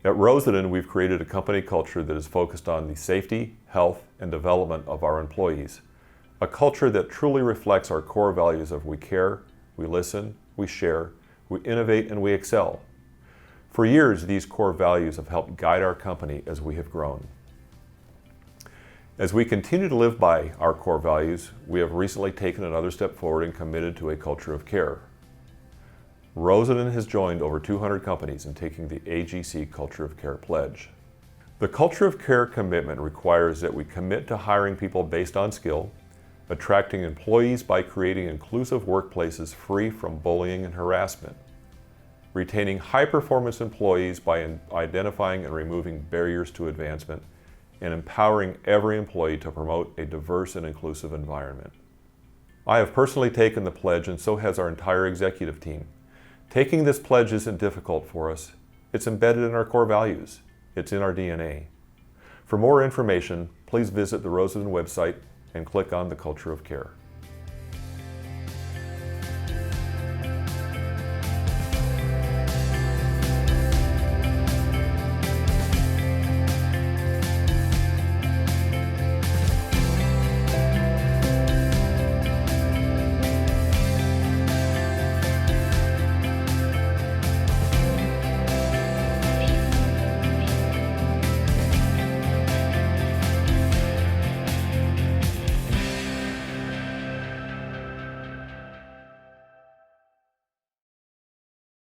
At Rosendin, we've created a company culture that is focused on the safety, health, and development of our employees. A culture that truly reflects our core values of we care, we listen, we share, we innovate, and we excel. For years, these core values have helped guide our company as we have grown. As we continue to live by our core values, we have recently taken another step forward and committed to a culture of care. Rosendin has joined over 200 companies in taking the AGC Culture of Care pledge. The Culture of Care commitment requires that we commit to hiring people based on skill, attracting employees by creating inclusive workplaces free from bullying and harassment, retaining high-performance employees by identifying and removing barriers to advancement, and empowering every employee to promote a diverse and inclusive environment. I have personally taken the pledge, and so has our entire executive team. Taking this pledge isn't difficult for us. It's embedded in our core values. It's in our DNA. For more information, please visit the Rosendin website and click on the Culture of Care.